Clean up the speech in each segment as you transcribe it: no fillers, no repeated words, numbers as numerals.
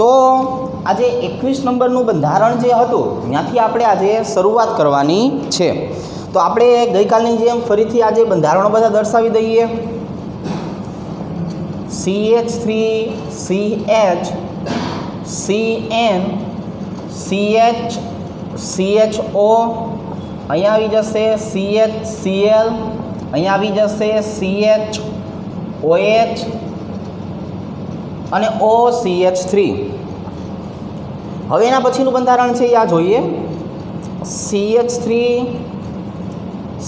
તો આજે 21 નંબરનું બંધારણ જે હતું ત્યાંથી આપણે આજે શરૂઆત કરવાની છે. તો આપણે ગઈકાલની જેમ ફરીથી આજે બંધારણો બધા દર્શાવી દઈએ. CH3 CH CN CH CHO, અહીંયા આવી જશે CHCl, અહીંયા આવી જશે CHOH અને OCH3. હવે એના પછીનું બંધારણ છે આ જોઈએ. CH3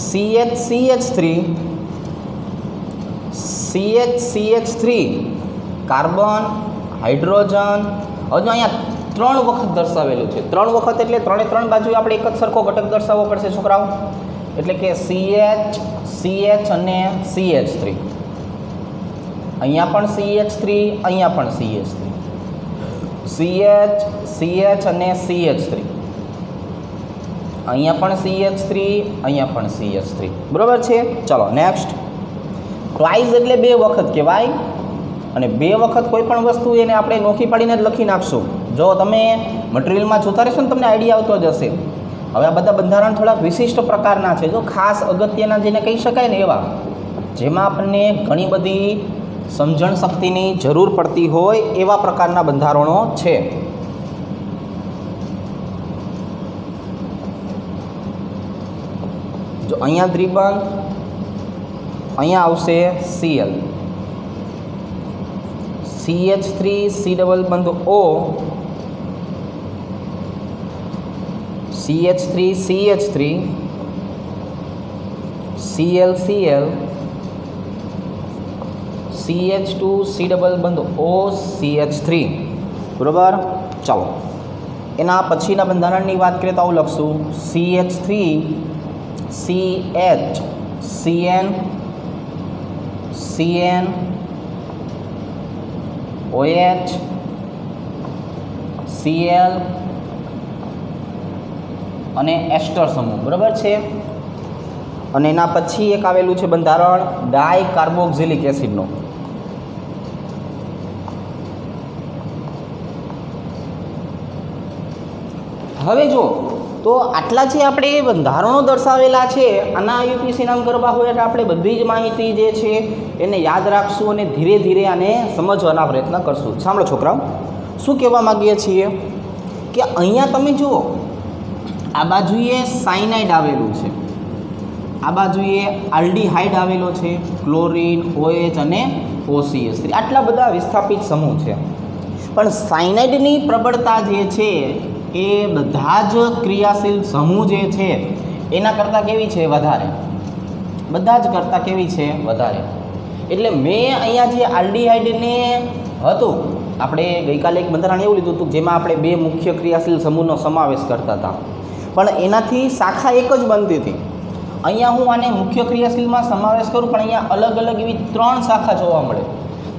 CH3 CH carbon, hydrogen. હવે જો અહીંયા 3 વખત દર્શાવેલું છે. 3 વખત એટલે 3 બાજુ આપણે એક જ સરખો ઘટક દર્શાવવો પડશે છોકરાઓ. એટલે કે CH અને CH3. અહીંયા પણ CH3, અહીંયા પણ CH3. CH અને CH3. અહીંયા પણ CH3, અહીંયા પણ CH3. બરાબર છે. ચલો નેક્સ્ટ. ટ્વાઇસ એટલે 2 વખત કહેવાય. અને 2 વખત કોઈ પણ વસ્તુ એને આપણે નોખી પાડીને જ લખી નાખશું. જો તમે મટીરિયલમાં જોતા રહેશો ને તમને આઈડિયા આવતો જ હશે. હવે આ બધા બંધારણ થોડાક વિશિષ્ટ પ્રકારના છે. જો ખાસ અગત્યના જેને કહી શકાય ને એવા, જેમાં આપણને ઘણી બધી સમજણ શક્તિની જરૂર પડતી હોય એવા પ્રકારના બંધારણો છે. જો અહીંયા દ્વિબંધ, અહીંયા આવશે Cl, CH3 C ડબલ બંધ O, CH3 CH3 Cl Cl, CH2 C double બંધ O CH3. બરાબર. ચાલો એના પછીના બંધારણની વાત કરીએ તો આવું લખશું CH3 CH CN CN OH Cl અને એસ્ટર સમૂહ. બરાબર છે. અને એના પછી એક આવેલું છે બંધારણ ડાયકાર્બોક્સિલિક એસિડનું. હવે જો તો આટલા જે આપણે બંધારણો દર્શાવેલા છે આના યુપીએસસી નામ કરવા હોય એટલે આપણે બધી જ માહિતી જે છે એને યાદ રાખશું અને ધીરે ધીરે આને સમજવાના પ્રયત્ન કરશું. સાંભળો છોકરાઓ, શું કહેવા માગીએ છીએ કે અહીંયા તમે જુઓ, આ બાજુએ સાયનાઇડ આવેલું છે, આ બાજુએ આલ્ડીહાઇડ આવેલો છે, ક્લોરીન, OH અને OCH3. આટલા બધા વિસ્થાપિત સમૂહ છે. પણ સાયનાઇડની પ્રબળતા જે છે એ બધા જ ક્રિયાશીલ સમૂહ જે છે એના કરતાં કેવી છે? વધારે. બધા જ કરતાં કેવી છે? વધારે. એટલે મેં અહીંયા જે આલ્ડીહાઇડને હતું, આપણે ગઈકાલે એક બંધારણ એવું લીધું હતું જેમાં આપણે 2 મુખ્ય ક્રિયાશીલ સમૂહનો સમાવેશ કરતા હતા, પણ એનાથી શાખા એક જ બનતી હતી. અહીંયા હું આને મુખ્ય ક્રિયાશીલમાં સમાવેશ કરું પણ અહીંયા અલગ અલગ એવી 3 શાખા જોવા મળે.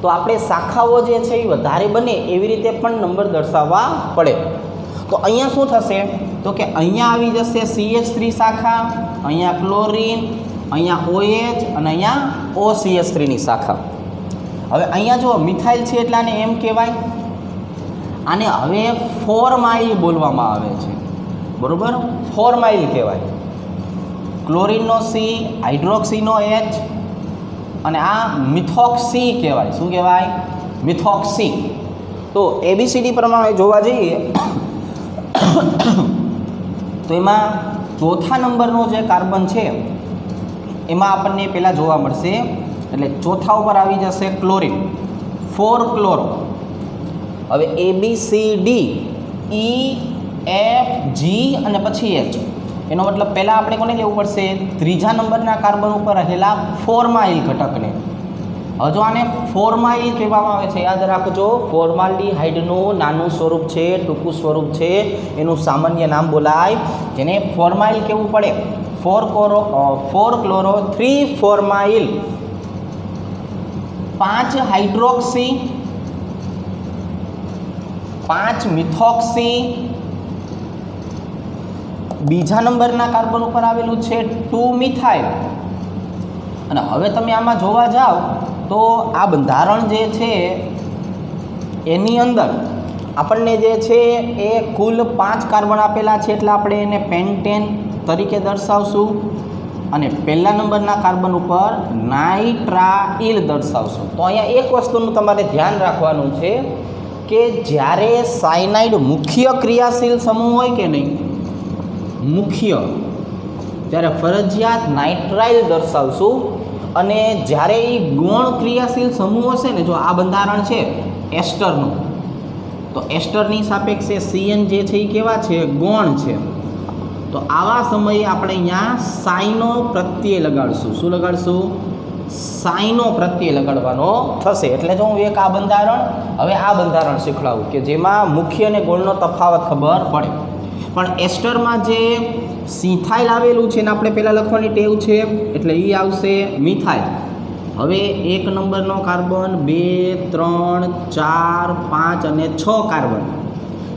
તો આપણે શાખાઓ જે છે એ વધારે બને એવી રીતે પણ નંબર દર્શાવવા પડે. તો અહીંયા શું થશે? તો કે અહીંયા આવી જશે CH3 શાખા, અહીંયા ક્લોરીન, અહીંયા OH અને અહીંયા OCH3ની શાખા. હવે અહીંયા જો મિથાઇલ છે એટલે આને એમ કહેવાય. આને હવે ફોર્માઇલ બોલવામાં આવે છે. બરાબર. ફોર્માઇલ કહેવાય. ક્લોરીનનો C, હાઇડ્રોક્સીનો H અને આ મિથોક્સી કહેવાય. શું કહેવાય? મિથોક્સી. તો ABCD પ્રમાણે જોવા જઈએ તો એમાં ચોથા નંબરનો જે કાર્બન છે એમાં આપણને પહેલાં જોવા મળશે. એટલે ચોથા ઉપર આવી જશે ક્લોરીન, 4 ક્લોરો. હવે ABCD E F G અને પછી H. એનો મતલબ પહેલાં આપણે કોને લેવું પડશે? ત્રીજા નંબરના કાર્બન ઉપર રહેલા ફોર્માઇલ ઘટકને. હવે જો આને ફોર્માઇલ કહેવામાં આવે છે, યાદ રાખજો. ફોર્માલ્ડીહાઇડનું નાનું સ્વરૂપ છે, ટૂંકું સ્વરૂપ છે, એનું સામાન્ય નામ બોલાય, જેને ફોર્માઇલ કહેવું પડે. 4 ક્લોરો 3 ફોર્માઇલ, 5 હાઇડ્રોક્સી, 5 મિથોક્સી. બીજા નંબરના કાર્બન ઉપર આવેલું છે 2 મિથાઇલ. અને હવે તમે આમાં જોવા જાઓ તો આ બંધારણ જે છે એની અંદર આપણને જે છે એ કુલ 5 કાર્બન આપેલા છે એટલે આપણે એને પેન્ટેન તરીકે દર્શાવશું અને પહેલા નંબરના કાર્બન ઉપર નાઇટ્રાઇલ દર્શાવશું. તો અહીંયા એક વસ્તુનું તમારે ધ્યાન રાખવાનું છે કે જ્યારે સાયનાઇડ મુખ્ય ક્રિયાશીલ સમૂહ હોય કે નહીં, મુખ્ય, ત્યારે ફરજિયાત નાઇટ્રાઇલ દર્શાવશું અને જ્યારે એ ગૌણ ક્રિયાશીલ સમૂહ હશે ને, જો આ બંધારણ છે એસ્ટરનું, તો એસ્ટરની સાપેક્ષે CN જે છે એ કેવા છે, ગૌણ છે. તો આવા સમયે આપણે અહીંયા સાઈનો પ્રત્યય લગાડશું. શું લગાડશું? સાઈનો પ્રત્યય લગાડવાનો થશે. એટલે જો હું એક આ બંધારણ, હવે આ બંધારણ શીખવાડું કે જેમાં મુખ્ય અને ગૌણનો તફાવત ખબર પડે. પણ એસ્ટરમાં જે સિથાઇલ આવેલું છે ને આપણે પહેલાં લખવાની ટેવ છે, એટલે એ આવશે મિથાઇલ. હવે 1 નંબરનો કાર્બન, 2, 3, 4, 5 અને 6 કાર્બન,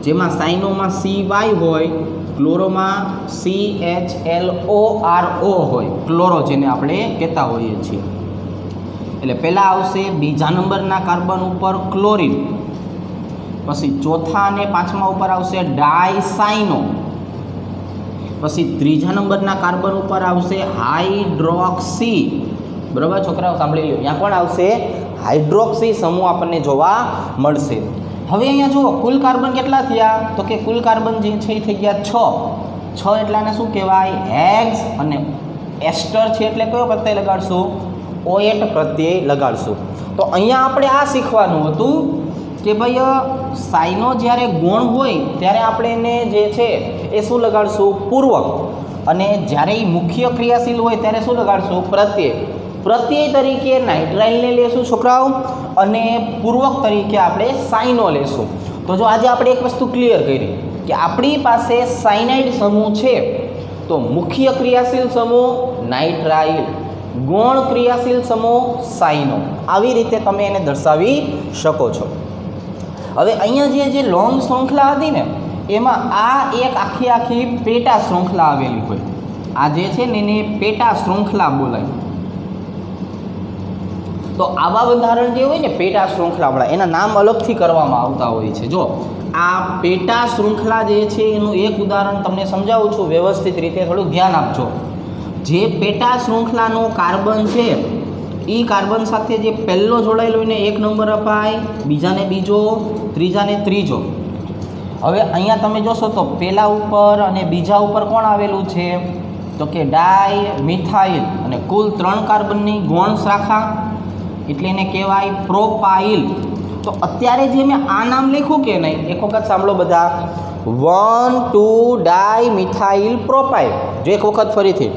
જેમાં સાઇનોમાં CY હોય, ક્લોરોમાં CHLORO હોય, ક્લોરો જેને આપણે કહેતા હોઈએ છીએ. એટલે પહેલાં આવશે બીજા નંબરના કાર્બન ઉપર ક્લોરીન, પછી ચોથા અને પાંચમા ઉપર આવશે ડાયસાઇનો, પછી ત્રીજા નંબરના કાર્બન ઉપર આવશે હાઇડ્રોક્સી. બરાબર છોકરાઓ, સાંભળી લો, અહીંયા પણ આવશે હાઇડ્રોક્સી સમૂહ આપણને જોવા મળશે. હવે અહીંયા જુઓ કુલ કાર્બન કેટલા થયા, તો કે કુલ કાર્બન જે છે એ થઈ ગયા 6. એટલાને શું કહેવાય, હેક્સ. અને એસ્ટર છે એટલે કયો પ્રત્યય લગાડશું, OH પ્રત્યય લગાડશું. તો અહીંયા આપણે આ શીખવાનું હતું કે ભાઈ સાઈનો જ્યારે ગૌણ હોય ત્યારે આપણે એને જે છે એ શું લગાડશું, પૂર્વક, અને જ્યારે એ મુખ્ય ક્રિયાશીલ હોય ત્યારે શું લગાડશું, પ્રત્યય. પ્રત્યય તરીકે નાઇટ્રાઇલને લેશું છોકરાઓ, અને પૂર્વક તરીકે આપણે સાઇનો લેશું. તો જો આજે આપણે એક વસ્તુ ક્લિયર કરી કે આપણી પાસે સાયનાઇડ સમૂહ છે, તો મુખ્ય ક્રિયાશીલ સમૂહ નાઇટ્રાઇલ, ગૌણ ક્રિયાશીલ સમૂહ સાઇનો. આવી રીતે તમે એને દર્શાવી શકો છો. હવે અહીંયા જે લોંગ શૃંખલા હતી ને, એમાં આ એક આખી પેટા શૃંખલા આવેલી હોય. આ જે છે ને એને પેટા શૃંખલા બોલાય. તો આવા બંધારણ જે હોય ને પેટા શૃંખલાવાળા, એના નામ અલગથી કરવામાં આવતા હોય છે. જો આ પેટા શૃંખલા જે છે એનું એક ઉદાહરણ તમને સમજાવું છું વ્યવસ્થિત રીતે, થોડું ધ્યાન આપજો. જે પેટા શૃંખલાનો કાર્બન છે એ કાર્બન સાથે જે પહેલો જોડાયેલો એને 1 નંબર અપાય, બીજાને બીજો, ત્રીજાને ત્રીજો. હવે અહીંયા તમે જોશો તો પહેલા ઉપર અને બીજા ઉપર કોણ આવેલું છે, તો કે ડાય મિથાઇલ, અને કુલ 3 કાર્બનની ગૌણ શાખા એટલે એને કહેવાય પ્રોપાઇલ. તો અત્યારે જે મેં આ નામ લખ્યું કે નહીં, એક વખત સાંભળો બધા, 1,2 ડાય મિથાઇલ પ્રોપાઇલ. જો એક વખત ફરીથી,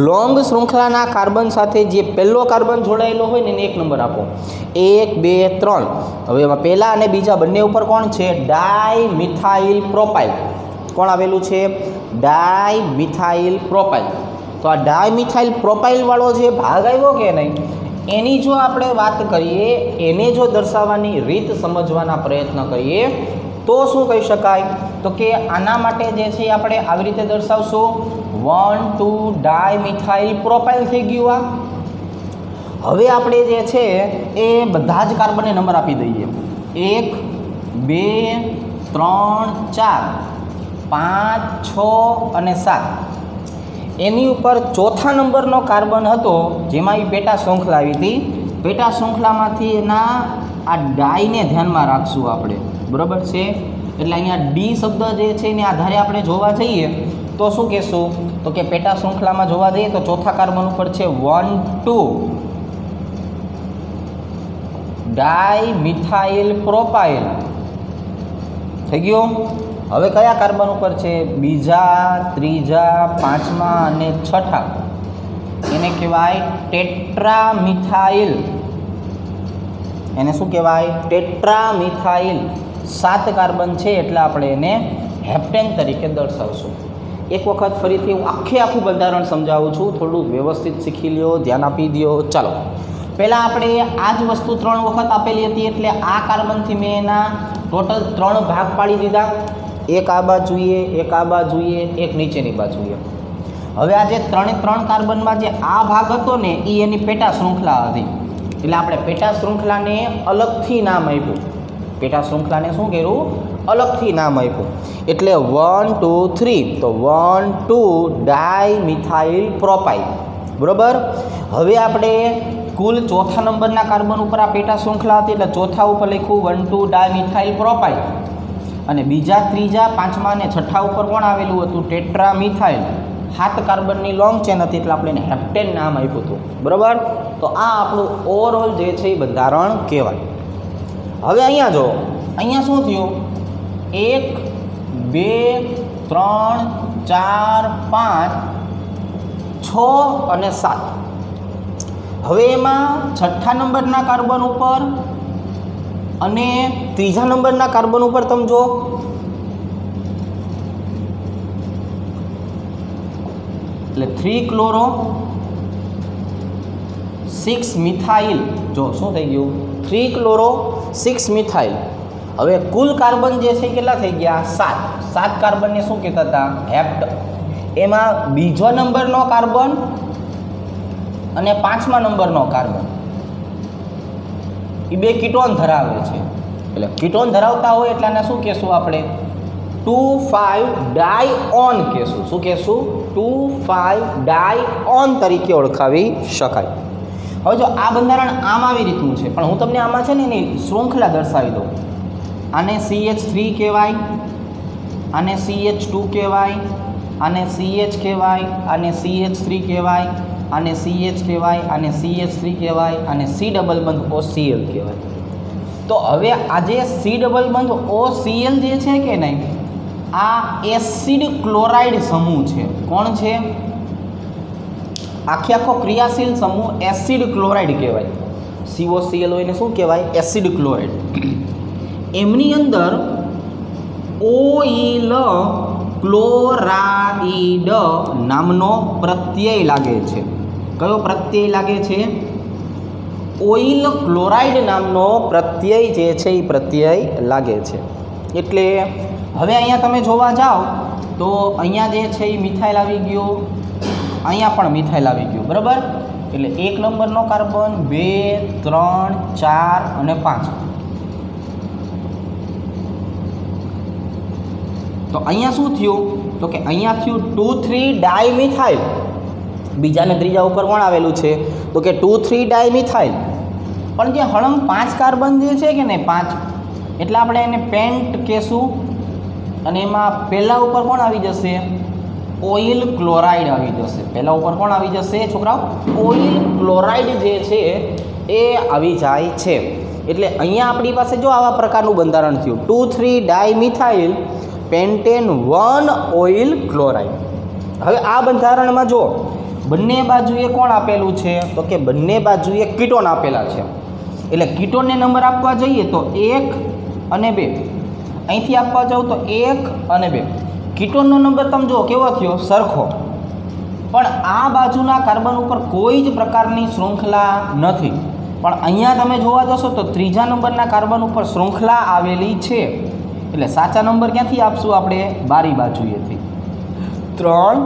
લોંગ શૃંખલાના કાર્બન સાથે જે પહેલો કાર્બન જોડાયેલો હોય ને એને 1 નંબર આપો, 1, 2, 3. હવે એમાં પહેલા અને બીજા બંને ઉપર કોણ છે, ડાય મિથાઇલ પ્રોપાઇલ. કોણ આવેલું છે, ડાય મિથાઇલ પ્રોપાઇલ. તો આ ડાય મિથાઇલ પ્રોપાઇલવાળો જે ભાગ આવ્યો કે નહીં, એની જો આપણે વાત કરીએ, એને જો દર્શાવવાની રીત સમજવાના પ્રયત્ન કરીએ તો શું કહી શકાય, તો કે આના માટે જે છે આપણે આવી રીતે દર્શાવશું, 1,2 ડાય મિથાઇલ પ્રોપાઇલ થઈ ગયું. હવે આપણે જે છે એ બધા જ કાર્બનને નંબર આપી દઈએ, 1, 2, 3, 4, 5, 6 અને 7. એની ઉપર ચોથા નંબરનો કાર્બન હતો, જેમાં એ પેટા શૃંખલા આવી હતી. પેટા શૃંખલામાંથી એના આ ડાયને ધ્યાનમાં રાખશું આપણે, બરાબર છે. એટલે અહીંયા ડી શબ્દ જે છે એના આધારે આપણે જોવા જઈએ તો શું કહેશું, તો કે પેટા શૃંખલામાં જોવા જઈએ તો ચોથા કાર્બન ઉપર છે 1,2 ડાય મિથાઇલ પ્રોપાઇલ થઈ ગયું. હવે કયા કાર્બન ઉપર છે, બીજા, ત્રીજા, પાંચમા અને છઠ્ઠા, એને કહેવાય ટેટ્રામિથાઇલ. એને શું કહેવાય, ટેટ્રામિથાઇલ. 7 કાર્બન છે એટલે આપણે એને હેપ્ટેન તરીકે દર્શાવશું. એક વખત ફરીથી હું આખું બંધારણ સમજાવું છું, થોડું વ્યવસ્થિત શીખી લ્યો, ધ્યાન આપી દો. ચાલો, પહેલાં આપણે આ જ વસ્તુ 3 વખત આપેલી હતી, એટલે આ કાર્બનથી મેં એના ટોટલ 3 ભાગ પાડી દીધા. એક આ બાજુએ, એક આ બાજુએ, એક નીચેની બાજુએ. હવે આ જે 3 કાર્બનમાં જે આ ભાગ હતો ને એ એની પેટા શૃંખલા હતી, એટલે આપણે પેટા શૃંખલાને અલગથી નામ આપ્યું. પેટા શૃંખલાને શું કર્યું? અલગથી નામ આપ્યું. એટલે 1 2 3 તો 1 2 ડાયમિથાઇલ પ્રોપાઇલ. બરાબર. હવે આપણે કુલ ચોથા નંબરના કાર્બન ઉપર આ પેટા શૃંખલા હતી એટલે ચોથા ઉપર લખ્યું 1 2 ડાયમિથાઇલ પ્રોપાઇલ. અને બીજા, ત્રીજા, પાંચમા અને છઠ્ઠા ઉપર કોણ આવેલું હતું? ટેટ્રામિથાઇલ. 7 કાર્બનની લોંગ ચેન હતી એટલે આપણે એને હેપ્ટેન નામ આપ્યું હતું. બરાબર. તો આ આપણું ઓવરઓલ જે છે એ બંધારણ કહેવાય. હવે અહીંયા જો, અહીંયા શું થયું? 1 2 3 4 5 6 અને 7. હવે એમાં છઠ્ઠા નંબરના કાર્બન ઉપર અને ત્રીજા નંબરના કાર્બન ઉપર તમે જો, એટલે 3 ક્લોરો 6 મિથાઇલ. જો શું થઈ ગયું? 3 ક્લોરો 6 મિથાઇલ. હવે કુલ કાર્બન જે છે કેટલા થઈ ગયા? 7. 7 કાર્બનને શું કહેતા હતા? હેપ્ટ. એમાં બીજો નંબરનો કાર્બન અને પાંચમા નંબરનો કાર્બન એ બે કીટોન ધરાવે છે. એટલે કીટોન ધરાવતા હોય એટલે આને શું કહેશું આપણે? 2,5 ડાયઓન કહેશું. શું કહેશું? 2,5 ડાયઓન તરીકે ઓળખાવી શકાય. હવે જો આ બંધારણ આમ આવી રીતનું છે, પણ હું તમને આમાં છે ને એની શૃંખલા દર્શાવી દઉં. આને CH3 કહેવાય, આને CH2 કહેવાય, આને CH કહેવાય, આને CH3 કહેવાય, આને CH કહેવાય, આને CH3 કહેવાય, આને C ડબલ બંધ OCl કહેવાય. તો હવે આ જે C ડબલ બંધ OCl જે છે કે નહીં, આ એસિડ ક્લોરાઇડ સમૂહ છે. કોણ છે? આખો ક્રિયાશીલ સમૂહ એસિડ ક્લોરાઇડ કહેવાય. COCl હોય ને શું કહેવાય? Acid chloride. એમની અંદર ઓઇલ ક્લોરાઇડ નામનો પ્રત્યય લાગે છે. કયો પ્રત્યય લાગે છે? ઓઇલ ક્લોરાઇડ નામનો પ્રત્યય જે છે એ પ્રત્યય લાગે છે. એટલે હવે અહીંયા તમે જોવા જાઓ તો અહીંયા જે છે એ મિથાઇલ આવી ગયો, અહીંયા પણ મિથાઇલ આવી ગયું. બરાબર. એટલે 1 નંબરનો કાર્બન, 2 3 4 અને 5. તો અહીંયા શું થયું? તો કે અહીંયા થયું 2,3 ડાયમિથાઇલ. બીજા ને ત્રીજા ઉપર કોણ આવેલું છે? તો કે 2,3 ડાયમિથાઇલ. પણ જે હળંગ 5 કાર્બન જે છે કે નહીં, 5, એટલે આપણે એને પેન્ટ કહેશું. અને એમાં પહેલા ઉપર કોણ આવી જશે? ઓઇલ ક્લોરાઇડ આવી જશે. પહેલા ઉપર કોણ આવી જશે છોકરાઓ? ઓઇલ ક્લોરાઇડ જે છે એ આવી જાય છે. એટલે અહીંયા આપણી પાસે જો આવા પ્રકારનું બંધારણ થયું 2,3 ડાયમિથાઇલ પેન્ટેન 1 ઓઇલ ક્લોરાઇડ. હવે આ બંધારણમાં જો બંને બાજુએ કોણ આપેલું છે? તો કે બંને બાજુએ કીટોન આપેલા છે. એટલે કીટોનને નંબર આપવા જઈએ તો 1 અને 2. અહીંથી આપવા જાઉં તો 1 અને 2. કીટોનનો નંબર તમે જો કેવો થયો? સરખો. પણ આ બાજુના કાર્બન ઉપર કોઈ જ પ્રકારની શૃંખલા નથી. પણ અહીંયા તમે જોવા જશો તો ત્રીજા નંબરના કાર્બન ઉપર શૃંખલા આવેલી છે. એટલે સાચા નંબર ક્યાંથી આપશું આપણે? બારી બાજુએથી. 3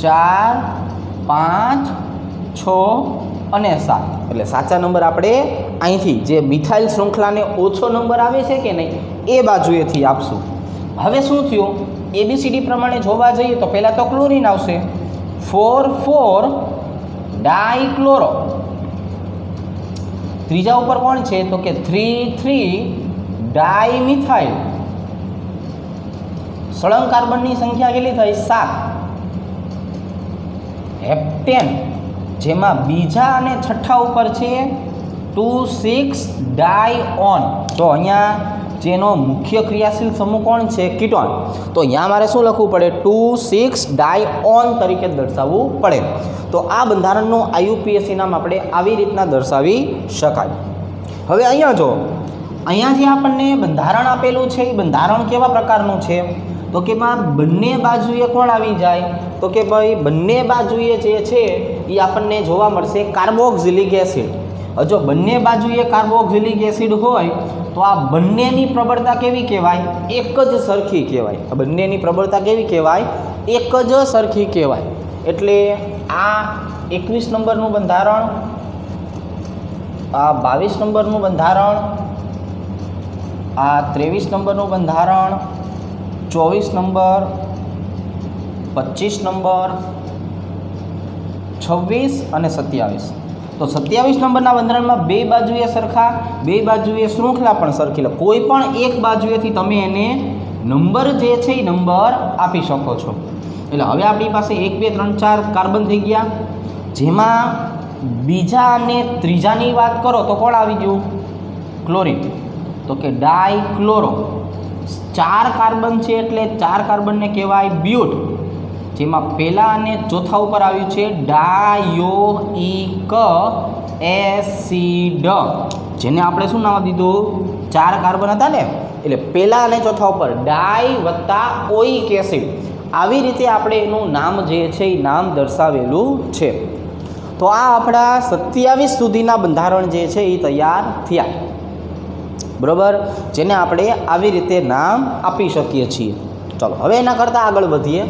4 5 6 અને 7. એટલે સાચા નંબર આપણે અહીંથી જે મિથાઇલ શૃંખલાને ઓછો નંબર આવે છે કે નહીં એ બાજુએથી આપશું. હવે શું થયું? ABCD પ્રમાણે જોવા જઈએ તો પહેલાં તો ક્લોરીન આવશે. 4,4 ડાયક્લોરો. ત્રીજા ઉપર કોણ છે? તો કે 3,3 ડાયમિથાઇલ. સળંગ કાર્બનની સંખ્યા કેટલી થઈ? 7. હેપ્ટેન, જેમાં બીજા અને છઠ્ઠા ઉપર છે 2,6 ડાયઓન. તો અહીંયા જેનો મુખ્ય ક્રિયાશીલ સમૂહ કોણ છે? કીટોન. તો અહીંયા મારે શું લખવું પડે? 2,6 ડાયઓન તરીકે દર્શાવવું પડે. તો આ બંધારણનું IUPAC નામ આપણે આવી રીતના દર્શાવી શકાય. હવે અહીંયા જો, અહીંયા જે આપણને બંધારણ આપેલું છે એ બંધારણ કેવા પ્રકારનું છે? તો કે એમાં બંને બાજુએ કોણ આવી જાય? તો કે ભાઈ બંને બાજુએ જે છે એ આપણને જોવા મળશે કાર્બોક્સિલિક એસિડ. જો બંને બાજુએ કાર્બોક્સિલિક એસિડ હોય તો આ બંનેની પ્રબળતા કેવી કહેવાય? એક જ સરખી કહેવાય. આ બંનેની પ્રબળતા કેવી કહેવાય? એક જ સરખી કહેવાય. એટલે આ 21 નંબરનું બંધારણ, આ 22 નંબરનું બંધારણ આ 23 નંબરનું બંધારણ, 24 નંબર, 25 નંબર, 26 અને 27. તો 27 નંબરના બંધારણમાં બે બાજુએ સરખા, બે બાજુએ શૃંખલા પણ સરખી, કોઈ પણ એક બાજુએથી તમે એને નંબર જે છે એ નંબર આપી શકો છો. એટલે હવે આપણી પાસે 1 2 3 4 કાર્બન થઈ ગયા. જેમાં બીજા અને ત્રીજાની વાત કરો તો કોણ આવી ગયું? ક્લોરીન. તો કે ડાયક્લોરો. 4 કાર્બન છે એટલે 4 કાર્બનને કહેવાય બ્યુટ. જેમાં પહેલા અને ચોથા ઉપર આવ્યું છે ડાયોઇક એસિડ, જેને આપણે શું નામ દીધું? 4 કાર્બન હતા ને, એટલે પહેલા અને ચોથા ઉપર ડાય વત્તા ઓઇક એસિડ. આવી રીતે આપણે એનું નામ જે છે એ નામ દર્શાવેલું છે. તો આ આપણા 27 સુધીના બંધારણ જે છે એ તૈયાર થયા, બરાબર, જેને આપણે આવી રીતે નામ આપી શકીએ છીએ. ચાલો હવે એના કરતાં આગળ વધીએ.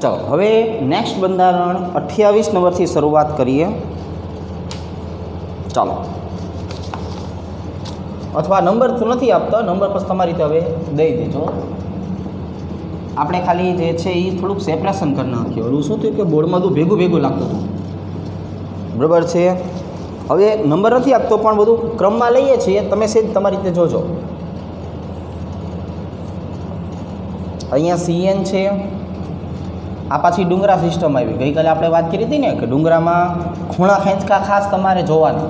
ચાલો હવે નેક્સ્ટ બંધારણ 28 નંબરથી શરૂઆત કરીએ. ચાલો, અથવા નંબર તો નથી આપતો, નંબર પછી તમારી રીતે હવે દઈ દેજો. આપણે ખાલી જે છે એ થોડુંક સેપરેશન કરી નાખ્યું. ઓલું શું થયું કે બોર્ડમાં બધું ભેગું ભેગું લાગતું હતું, બરાબર છે. હવે નંબર નથી આપતો પણ બધું ક્રમમાં લઈએ છીએ, તમે સેજ તમારી રીતે જોજો. અહીંયા CN છે. આ પાછી ડુંગરા સિસ્ટમ આવી. ગઈકાલે આપણે વાત કરી હતી ને કે ડુંગરામાં ખૂણા ખેંચકા ખાસ તમારે જોવાના,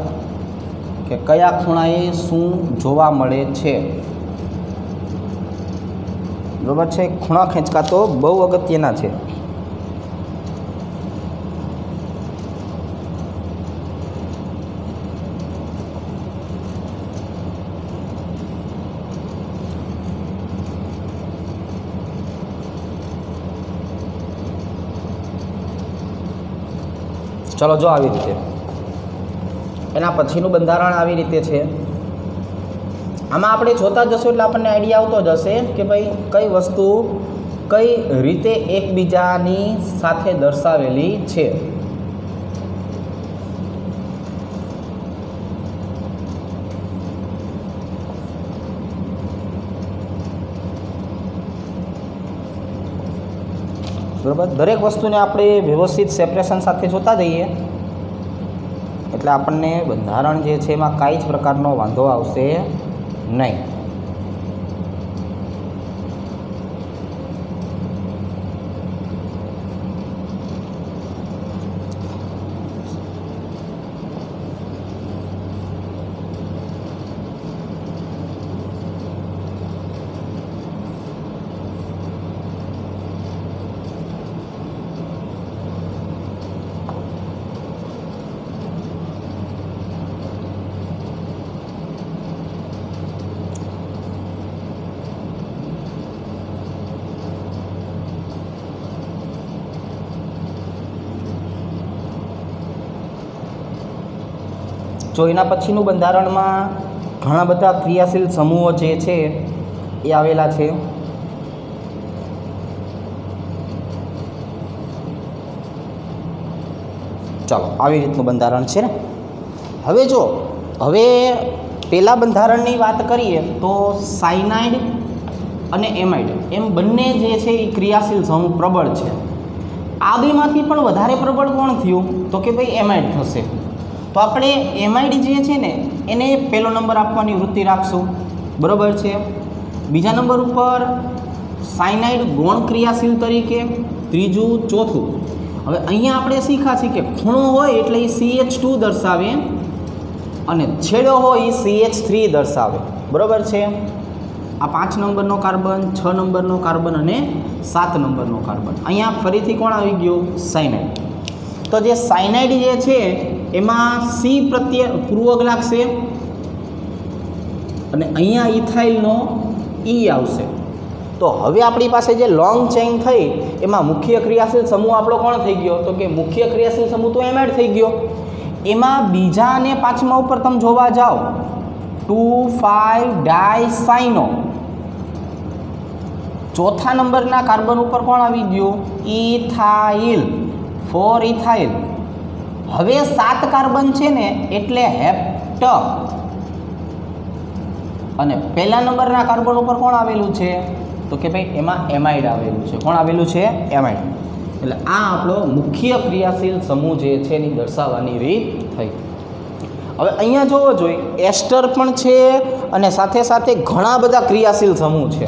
કે કયા ખૂણાએ શું જોવા મળે છે, બરાબર છે. ખૂણા ખેંચકા તો બહુ અગત્યના છે. ચલો જો આવી રીતે. એના પછીનું બંધારણ આવી રીતે છે. આમાં આપણે જોતા જશું એટલે આપણને આઈડિયા આવતો જશે કે ભાઈ કઈ વસ્તુ કઈ રીતે એકબીજાની સાથે દર્શાવેલી છે. બરાબર, દરેક વસ્તુને આપણે વ્યવસ્થિત સેપરેશન સાથે જોતા જઈએ એટલે આપણને બંધારણ જે છે એમાં કાંઈ જ પ્રકારનો વાંધો આવશે નહીં. જો એના પછીનું બંધારણમાં ઘણા બધા ક્રિયાશીલ સમૂહો જે છે એ આવેલા છે. ચાલો આવી રીતનું બંધારણ છે ને. હવે જો હવે પહેલાં બંધારણની વાત કરીએ તો સાયનાઇડ અને એમાઇડ એમ બંને જે છે એ ક્રિયાશીલ સમૂહ પ્રબળ છે. આ બેમાંથી પણ વધારે પ્રબળ કોણ થયું તો કે ભાઈ એમાઇડ થશે. તો આપણે એમાઇડ જે છે ને એને પહેલો નંબર આપવાની વૃત્તિ રાખશું, બરાબર છે. બીજા નંબર ઉપર સાયનાઇડ ગૌણ ક્રિયાશીલ તરીકે, ત્રીજું, ચોથું. હવે અહીંયા આપણે શીખ્યા છીએ કે ખૂણો હોય એટલે એ CH2 દર્શાવે અને છેડો હોય એ CH3 દર્શાવે, બરાબર છે. આ 5 નંબરનો કાર્બન, 6 નંબરનો કાર્બન અને 7 નંબરનો કાર્બન. અહીંયા ફરીથી કોણ આવી ગયું? સાયનાઇડ. તો જે સાયનાઇડ જે છે એમાં સી પ્રત્યે પૂર્વક લાગશે અને અહીંયા ઇથાઇલનો ઈ આવશે. તો હવે આપણી પાસે જે લોંગ ચેઇન થઈ એમાં મુખ્ય ક્રિયાશીલ સમૂહ આપણો કોણ થઈ ગયો? તો કે મુખ્ય ક્રિયાશીલ સમૂહ તો એમાઇડ થઈ ગયો. એમાં બીજા અને પાંચમા ઉપર તમે જોવા જાઓ 2,5-ડાયસાઇનો. ચોથા નંબરના કાર્બન ઉપર કોણ આવી ગયું? Ethyl, 4 ethyl. હવે 7 કાર્બન છે ને એટલે હેપ્ટ. અને પહેલા નંબરના કાર્બન ઉપર કોણ આવેલું છે? તો કે ભાઈ એમાં એમાઇડ આવેલું છે. કોણ આવેલું છે? એમાઇડ. એટલે આ આપણો મુખ્ય ક્રિયાશીલ સમૂહ જે છે એની દર્શાવવાની રીત થઈ. હવે અહીંયા જોવો જોઈએ એસ્ટર પણ છે અને સાથે સાથે ઘણા બધા ક્રિયાશીલ સમૂહ છે.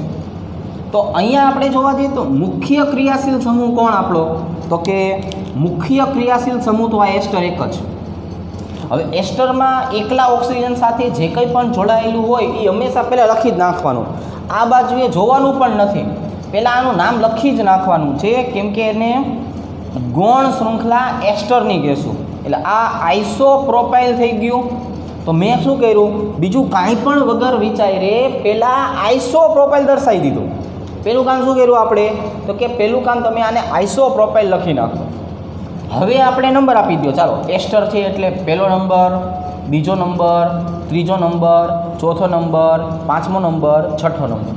તો અહીંયા આપણે જોવા જઈએ તો મુખ્ય ક્રિયાશીલ સમૂહ કોણ આપણો? તો કે મુખ્ય ક્રિયાશીલ સમૂહ તો આ એસ્ટર એક જ. હવે એસ્ટરમાં એકલા ઓક્સિજન સાથે જે કંઈ પણ જોડાયેલું હોય એ હંમેશા પહેલાં લખી જ નાખવાનું. આ બાજુએ જોવાનું પણ નથી, પહેલાં આનું નામ લખી જ નાખવાનું છે, કેમ કે એને ગૌણ શૃંખલા એસ્ટરની કહેશું. એટલે આ આઇસોપ્રોપાઇલ થઈ ગયું. તો મેં શું કર્યું? બીજું કાંઈ પણ વગર વિચારે પહેલાં આઇસોપ્રોપાઇલ દર્શાવી દીધું. પહેલું કામ શું કર્યું આપણે? તો કે પહેલું કામ તમે આને આઇસોપ્રોપાઇલ લખી નાખો. હવે આપણે નંબર આપી દો. ચાલો એસ્ટર છે એટલે પહેલો નંબર, બીજો નંબર, ત્રીજો નંબર, ચોથો નંબર, પાંચમો નંબર, છઠ્ઠો નંબર.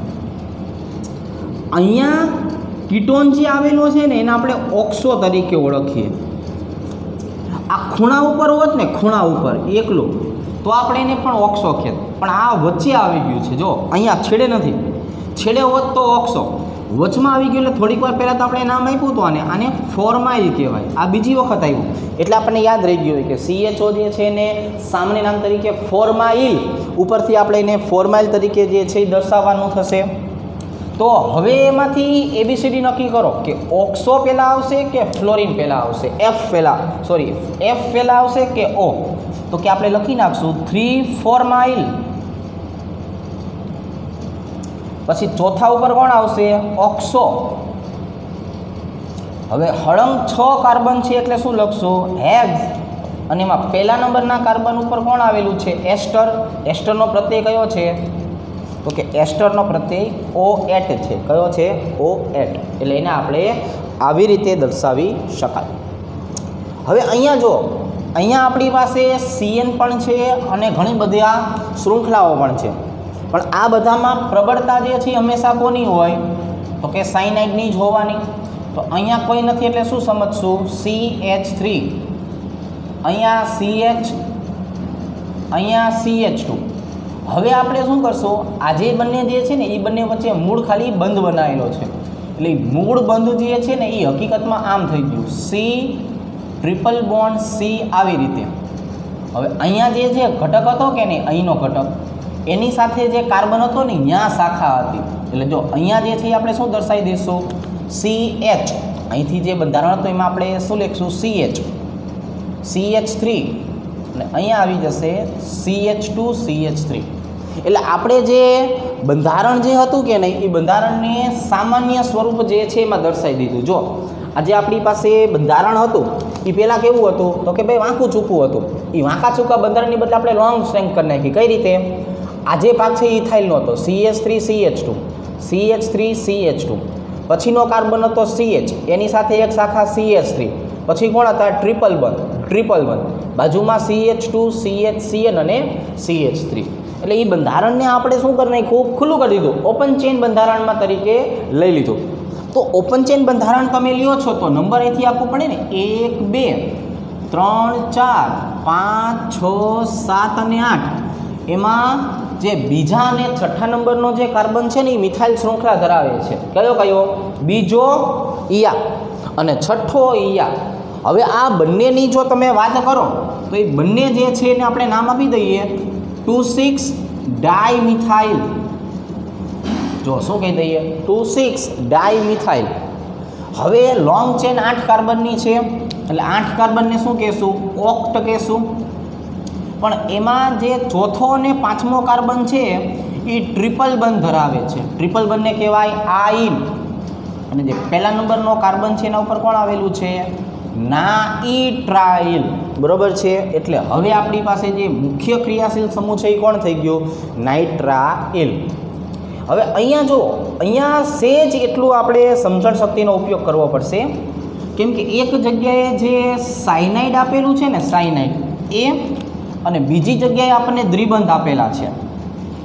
અહીંયા કીટોન જે આવેલો છે ને એને આપણે ઓક્સો તરીકે ઓળખીએ. આ ખૂણા ઉપર હોત ને, ખૂણા ઉપર એકલો, તો આપણે એને પણ ઓક્સો કહેત. પણ આ વચ્ચે આવી ગયું છે. જો અહીંયા છેડે નથી, છેડે હોત તો ઓક્સો, વચમાં આવી ગયું. એટલે થોડીક વાર પહેલાં તો આપણે નામ આપ્યું હતું આને ફોર્માઇલ કહેવાય. આ બીજી વખત આવ્યું એટલે આપણને યાદ રહી ગયું કે CHO જે છે એને સામાન્ય નામ તરીકે ફોર્માઇલ, ઉપરથી આપણે એને ફોર્માઇલ તરીકે જે છે એ દર્શાવવાનું થશે. તો હવે એમાંથી ABCD નક્કી કરો કે ઓક્સો પહેલાં આવશે કે ફ્લોરિન પહેલાં આવશે, એફ પહેલાં આવશે કે O. તો કે આપણે લખી નાખશું 3-ફોર્માઇલ. પછી ચોથા ઉપર કોણ આવશે? ઓક્સો. હવે હળંગ 6 કાર્બન છે એટલે શું લખશું? હેક્સ. અને એમાં પહેલા નંબરના કાર્બન ઉપર કોણ આવેલું છે? એસ્ટર. એસ્ટરનો પ્રત્યય કયો છે? તો કે એસ્ટરનો પ્રત્યય O8 છે. કયો છે? O8. એટલે એને આપણે આવી રીતે દર્શાવી શકાય. હવે અહીંયા જો, અહીંયા આપણી પાસે CN પણ છે અને ઘણી બધી આ શૃંખલાઓ પણ છે. પણ આ બધામાં પ્રબળતા જે છે હંમેશા કોની હોય? તો કે સાયનાઇડની જ હોવાની. તો અહીંયા કોઈ નથી એટલે શું સમજશું? CH3. અહીંયા CH, અહીંયા CH2. હવે આપણે શું કરશું? આ જે બંને જે છે ને એ બંને વચ્ચે મૂળ ખાલી બંધ બનાવેલો છે. એટલે મૂળ બંધ જે છે ને એ હકીકતમાં આમ થઈ ગયું C ટ્રિપલ બોન્ડ C આવી રીતે. હવે અહીંયા જે ઘટક હતો કે નહીં, અહીંનો ઘટક, એની સાથે જે કાર્બન હતો ને ત્યાં શાખા હતી. એટલે જો અહીંયા જે છે આપણે શું દર્શાવી દઈશું? CH. અહીંથી જે બંધારણ હતું એમાં આપણે શું લખીશું? CH, CH3. અને અહીંયા આવી જશે CH2, CH3. એટલે આપણે જે બંધારણ જે હતું કે નહીં એ બંધારણને સામાન્ય સ્વરૂપ જે છે એમાં દર્શાવી દીધું. જો આજે આપણી પાસે બંધારણ હતું એ પહેલાં કેવું હતું? તો કે ભાઈ વાંકું ચૂકું હતું. એ વાંકા ચૂકા બંધારણની બદલે આપણે લોંગ સ્ટ્રેન્થ કરી નાખી. કઈ રીતે? આ જે ભાગ છે એ ઇથાઇલનો હતો, CH3 CH2, CH3 CH2. પછીનો કાર્બન હતો CH, એની સાથે એક શાખા CH3. પછી કોણ હતા? ટ્રિપલ બંધ. બાજુમાં CH2 CHCN અને CH3. એટલે એ બંધારણને આપણે શું કરી નાખ્યું? ખૂબ ખુલ્લું કરી દીધું, ઓપન ચેઇન બંધારણમાં તરીકે લઈ લીધું. તો ઓપન ચેઇન બંધારણ તમે લ્યો છો તો નંબર અહીંથી આપવું પડે ને, 1 2 3 4 5 6 7 અને 8. એમાં જે બીજા અને છઠ્ઠા નંબરનો જે કાર્બન છે ને એ મિથાઇલ શૃંખલા ધરાવે છે. કયો? બીજો ઈયા અને છઠ્ઠો ઈયા. હવે આ બંનેની જો તમે વાત કરો તો એ બંને જે છે એને આપણે નામ આપી દઈએ 2,6-ડાયમિથાઇલ. જો શું કહી દઈએ? 2,6-ડાયમિથાઇલ. હવે લોંગ ચેન 8 કાર્બનની છે એટલે 8 કાર્બનને શું કહેશું? ઓક્ટ કહેશું. પણ એમાં જે ચોથો અને પાંચમો કાર્બન છે એ ટ્રિપલ બંધ ધરાવે છે. ટ્રિપલ બંધને કહેવાય આઇન. અને જે પહેલા નંબરનો કાર્બન છે એના ઉપર કોણ આવેલું છે? નાઇટ્રાઇલ. બરોબર છે. એટલે હવે આપણી પાસે જે મુખ્ય ક્રિયાશીલ સમૂહ છે એ કોણ થઈ ગયો? નાઇટ્રાઇલ. હવે અહીંયા જો, અહીંયા સેજ એટલું આપણે સમજણ શક્તિનો ઉપયોગ કરવો પડશે, કેમ કે એક જગ્યાએ જે સાયનાઇડ આપેલું છે ને, સાયનાઇડ એ, અને બીજી જગ્યાએ આપણને દ્વિબંધ આપેલા છે.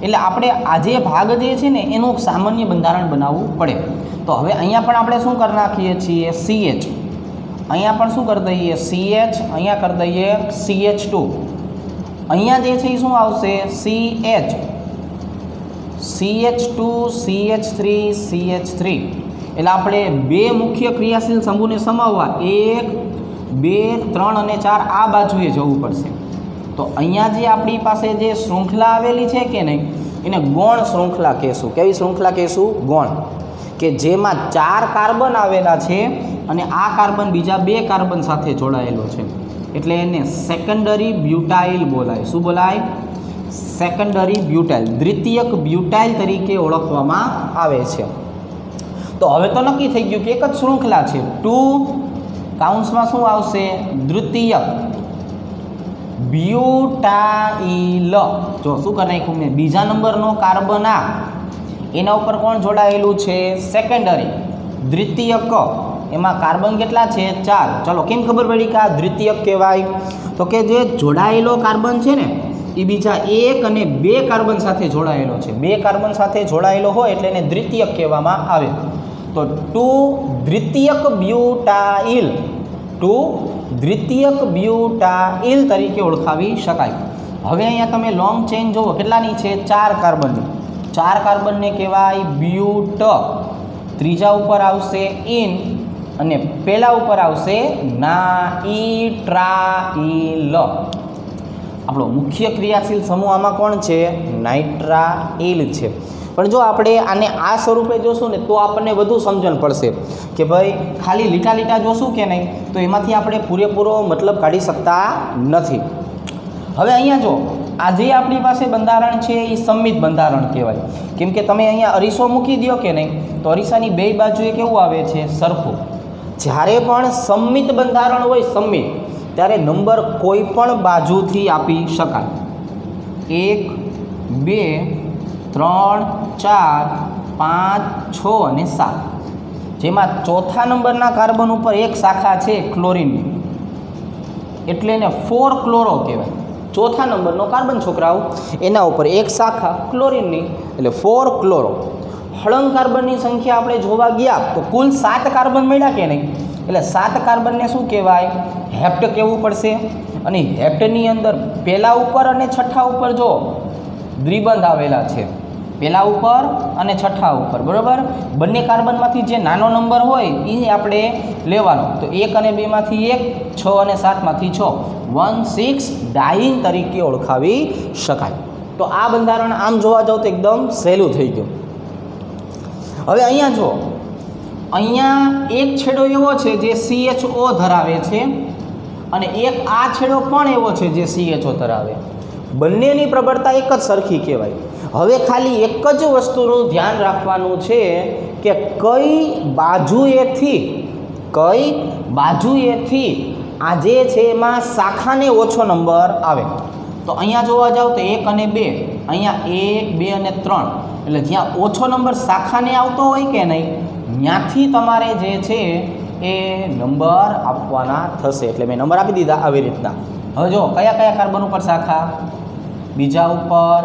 એટલે આપણે આ જે ભાગ જે છે ને એનું સામાન્ય બંધારણ બનાવવું પડે. તો હવે અહીંયા પણ આપણે શું કરી નાખીએ છીએ? CH. અહીંયા પણ શું કરી દઈએ? CH. અહીંયા કરી દઈએ CH2. અહીંયા જે છે એ શું આવશે? CH, CH2, CH3, CH3. એટલે આપણે બે મુખ્ય ક્રિયાશીલ સમૂહને સમાવવા 1, 2, 3 અને 4 આ બાજુએ જવું પડશે. તો અહીંયા જે આપણી પાસે જે શૃંખલા આવેલી છે કે નહીં, એને ગૌણ શૃંખલા કહેશું. કેવી શૃંખલા કહેશું? ગૌણ. કે જેમાં 4 કાર્બન આવેલા છે અને આ કાર્બન બીજા 2 કાર્બન સાથે જોડાયેલો છે, એટલે એને સેકન્ડરી બ્યુટાઇલ બોલાય. શું બોલાય? સેકન્ડરી બ્યુટાઇલ, દ્વિતીયક બ્યુટાઇલ તરીકે ઓળખવામાં આવે છે. તો હવે તો નક્કી થઈ ગયું કે એક જ શૃંખલા છે. 2 કાઉન્સમાં શું આવશે? દ્વિતીયક બ્યુટાઇલ. જો શું કરી નાખ્યું મેં? બીજા નંબરનો કાર્બન આ, એના ઉપર કોણ જોડાયેલું છે? સેકન્ડરી. દ્વિતીયક, એમાં કાર્બન કેટલા છે? 4. ચલો કેમ ખબર પડી કે આ દ્વિતીયક કહેવાય? તો કે જે જોડાયેલો કાર્બન છે ને એ બીજા 1 અને 2 કાર્બન સાથે જોડાયેલો છે. 2 કાર્બન સાથે જોડાયેલો હોય એટલે એને દ્વિતીયક કહેવામાં આવે. તો 2 દ્વિતીયક બ્યુટાઇલ, 2 દ્વિતીયક બ્યુટાઇલ તરીકે ઓળખાવી શકાય. હવે અહીંયા તમે લોંગ ચેઇન જુઓ, કેટલાની છે? 4 કાર્બનની. 4 કાર્બનને કહેવાય બ્યુટ. ત્રીજા ઉપર આવશે ઇન અને પહેલા ઉપર આવશે નાઇટ્રાઇલ. આપણો મુખ્ય ક્રિયાશીલ સમૂહ આમાં કોણ છે? નાઇટ્રાઇલ છે. પણ જો આપણે આને આ સ્વરૂપે જોશું ને તો આપણને વધુ સમજણ પડશે કે ભાઈ ખાલી લીટા લીટા જોશું કે નહીં તો એમાંથી આપણે પૂરેપૂરો મતલબ કાઢી શકતા નથી. હવે અહીંયા જો આ જે આપણી પાસે બંધારણ છે એ સંમિત બંધારણ કહેવાય. કેમ કે તમે અહીંયા અરીસો મૂકી દો કે નહીં તો અરીસાની બે બાજુએ કેવું આવે છે? સરખું. જ્યારે પણ સંમિત બંધારણ હોય, સંમિત, ત્યારે નંબર કોઈ પણ બાજુથી આપી શકાય. 1, 2, 3, 4, 5, 6 અને 7. જેમાં ચોથા નંબરના કાર્બન ઉપર એક શાખા છે ક્લોરીનની, એટલે એને 4 ક્લોરો કહેવાય. ચોથા નંબરનો કાર્બન છોકરાઓ, એના ઉપર એક શાખા ક્લોરીનની, એટલે 4 ક્લોરો. હળંગ કાર્બનની સંખ્યા આપણે જોવા ગયા તો કુલ 7 કાર્બન મળ્યા કે નહીં, એટલે 7 કાર્બનને શું કહેવાય? હેપ્ટ કહેવું પડશે. અને હેપ્ટની અંદર પહેલા ઉપર અને છઠ્ઠા ઉપર જો દ્વિબંધ આવેલા છે, પહેલા ઉપર અને છઠ્ઠા ઉપર, બરાબર. બંને કાર્બનમાંથી જે નાનો નંબર હોય એ આપણે લેવાનો. તો 1 અને 2 માંથી 1, 6 અને 7 માંથી 6, 1,6 ડાઇન તરીકે ઓળખાવી શકાય. તો આ બંધારણ આમ જોવા જાવ તો એકદમ સહેલું થઈ ગયું. હવે અહીંયા જો, અહીંયા એક છેડો એવો છે જે CHO ધરાવે છે અને એક આ છેડો પણ એવો છે જે CHO ધરાવે. બંનેની પ્રબળતા એક જ સરખી કહેવાય. હવે ખાલી એક જ વસ્તુનું ધ્યાન રાખવાનું છે કે કઈ બાજુએથી આ જે છે એમાં શાખાને ઓછો નંબર આવે. તો અહીંયા જોવા જાવ તો 1 અને 2, અહીંયા 1, 2 અને 3, એટલે જ્યાં ઓછો નંબર શાખાને આવતો હોય કે નહીં ત્યાંથી તમારે જે છે એ નંબર આપવાના થશે. એટલે મેં નંબર આપી દીધા આવી રીતના. હવે જો કયા કયા કાર્બન ઉપર શાખા? બીજા ઉપર,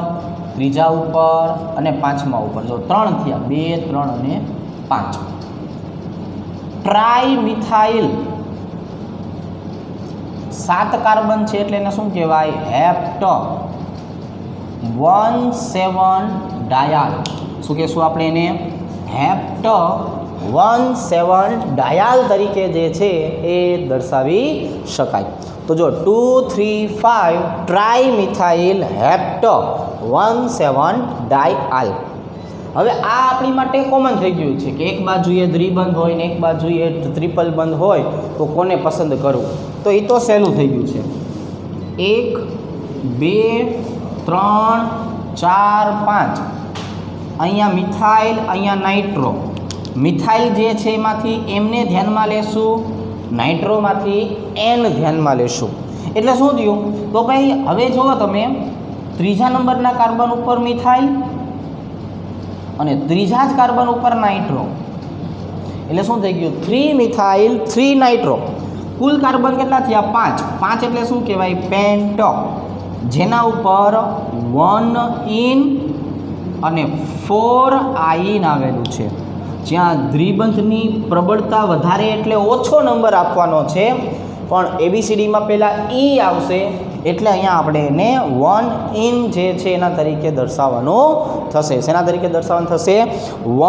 ત્રીજા ઉપર અને પાંચમા ઉપર. જો 3 થયા, 2, 3 અને 5. ટ્રાઇમિથાઇલ 7 કાર્બન છે એટલે એને શું કહેવાય? હેપ્ટ. 1,7 ડાયાલ. શું કહેશું આપણે એને? હેપ્ટ 1,7 ડાયાલ તરીકે જે છે એ દર્શાવી શકાય. તો જો 2, 3, 5 ટ્રાઇમિથાઇલ હેપ્ટ 1,7 ડાયઆલ. હવે આ આપણી માટે કોમન થઈ ગયું છે કે એક બાજુએ દ્વિબંધ હોય ને એક બાજુએ ટ્રિપલ બંધ હોય તો કોને પસંદ કરવું? તો એ તો સહેલું થઈ ગયું છે. 1, 2, 3, 4, 5 અહીંયા મિથાઇલ, અહીંયા નાઇટ્રો. મિથાઇલ જે છે એમાંથી એમને ધ્યાનમાં લેશું, નાઇટ્રોમાંથી એન ધ્યાનમાં લેશું. એટલે શું થયું? તો ભાઈ હવે જુઓ તમે, ત્રીજા નંબરના કાર્બન ઉપર મિથાઇલ અને ત્રીજા જ કાર્બન ઉપર નાઇટ્રો. એટલે શું થઈ ગયું? 3 મિથાઇલ 3 નાઇટ્રો. કુલ કાર્બન કેટલા થયા? 5. એટલે શું કહેવાય? પેન્ટો. જેના ઉપર 1 ઇન અને 4 આઈન આવેલું છે. જ્યાં દ્વિબંધની પ્રબળતા વધારે એટલે ઓછો નંબર આપવાનો છે, પણ એબીસીડીમાં પહેલાં ઈ આવશે એટલે અહીંયા આપણે એને 1 ઇન જે છે એના તરીકે દર્શાવવાનું થશે. શેના તરીકે દર્શાવવાનું થશે?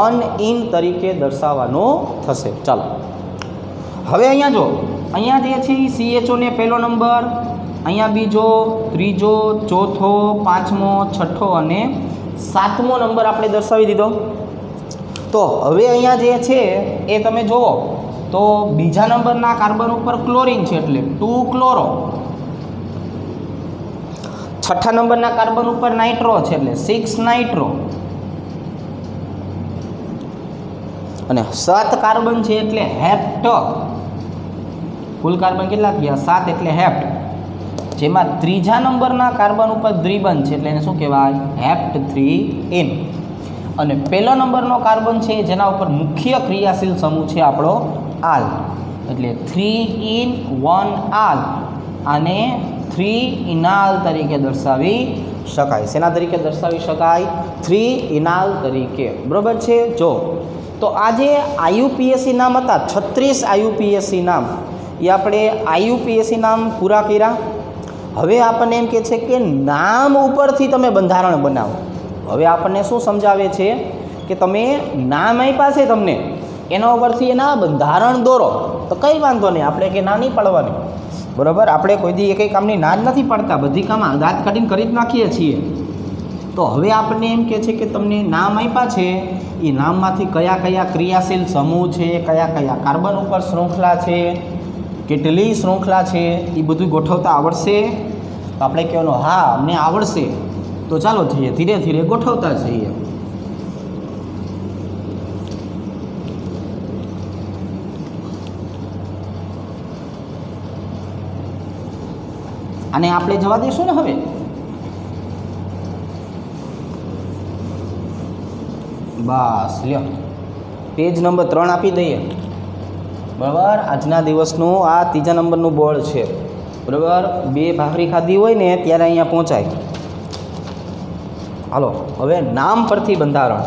1 ઇન તરીકે દર્શાવવાનું થશે. ચાલો હવે અહીંયા જો, અહીંયા જે છે એ CHOને પહેલો નંબર, અહીંયા બીજો, ત્રીજો, ચોથો, પાંચમો, છઠ્ઠો અને સાતમો નંબર આપણે દર્શાવી દીધો. તો હવે અહીંયા જે છે એ તમે જુઓ તો બીજા નંબરના કાર્બન ઉપર ક્લોરીન છે એટલે 2 ક્લોરો. છઠ્ઠા નંબરના કાર્બન ઉપર નાઇટ્રો છે એટલે 6 નાઇટ્રો. અને 7 કાર્બન છે એટલે હેપ્ટ. કુલ કાર્બન કેટલા થયા? 7 એટલે હેપ્ટ. જેમાં ત્રીજા નંબરના કાર્બન ઉપર દ્વિબંધ છે એટલે એને શું કહેવાય? હેપ્ટ 3 ઇન. અને પહેલો નંબરનો કાર્બન છે જેના ઉપર મુખ્ય ક્રિયાશીલ સમૂહ છે આપણો આલ, એટલે 3 ઇન 1 આલ. આને 3 ઇનાલ તરીકે દર્શાવી શકાય. શેના તરીકે દર્શાવી શકાય? 3 ઇનાલ તરીકે. બરાબર છે? જો તો આ જે આઈયુપીએસસી નામ હતા, 36 આઈયુપીએસસી નામ, એ આપણે આઈયુપીએસસી નામ પૂરા કર્યા. હવે આપણને એમ કહે છે કે નામ ઉપરથી તમે બંધારણ બનાવો. હવે આપણને શું સમજાવે છે કે તમે નામ આપ્યા છે તમને, એના ઉપરથી એના બંધારણ દોરો. તો કંઈ વાંધો નહીં, આપણે કે ના નહીં પાડવાની. બરાબર? આપણે કોઈ દી કંઈ કામની ના જ નથી પાડતા, બધી કામ દાંત કાઢીને કરી જ નાખીએ છીએ. તો હવે આપણને એમ કહે છે કે તમને નામ આપ્યા છે, એ નામમાંથી કયા કયા ક્રિયાશીલ સમૂહ છે, કયા કયા કાર્બન ઉપર શૃંખલા છે, કેટલી શૃંખલા છે, એ બધું ગોઠવતા આવડશે? તો આપણે કહેવાનું હા અમને આવડશે. તો ચાલો જઈએ, ધીરે ધીરે ગોઠવતા જઈએ. અને આપણે જવા દઈશું ને હવે. બસ લ્યો, પેજ નંબર 3 આપી દઈએ. બરાબર? આજના દિવસનું આ ત્રીજા નંબરનું બોર્ડ છે. બરાબર? 2 ભાખરી ખાધી હોય ને ત્યારે અહીંયા પહોંચાય. હાલો હવે નામ પરથી બંધારણ.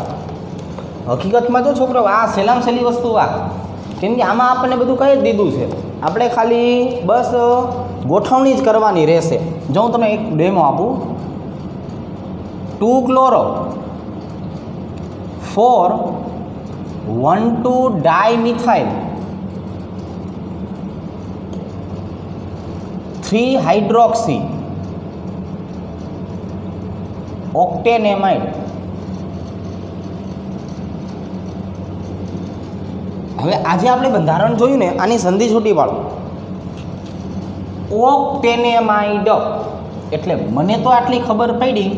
હકીકતમાં જો છોકરો આ સહેલામાં સહેલી વસ્તુ આ, કેમ કે આમાં આપણને બધું કહી જ દીધું છે. આપણે ખાલી બસ ગોઠવણી જ કરવાની રહેશે. જો હું તમને એક ડેમો આપું. 2 ક્લોરો 4 1,2 ડાયમિથાઇલ 3 હાઇડ્રોક્સી ઓક્ટેનેમાઇડ. હવે આજે આપણે બંધારણ જોયું ને, આની સંધિ છૂટી પાડો. ઓક્ટેનેમાઇડ એટલે મને તો આટલી ખબર પડી